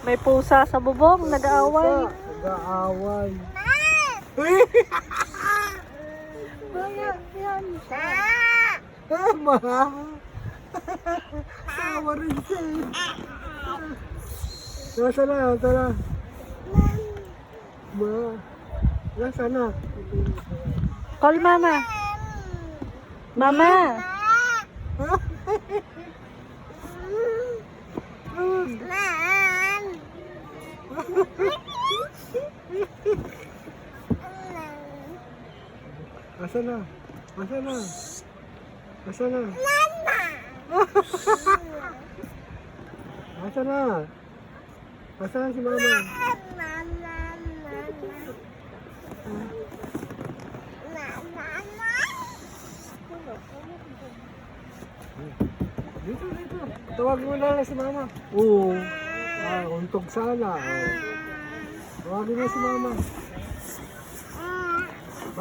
May pusa sa bubong, nag-aaway. Nag-aaway. Bakit yan? Tama. Tawa rin siya eh. Nasa na, nasa na. Ma. Nasa na. Call mama. Mama. Nasa na. Nasa na. Nasa na. Nasa na. Nasa na si mama. Dito, dito. Tawagin mo na lang si mama. Oo. Untog sana. Oh. Tawagin mo si mama.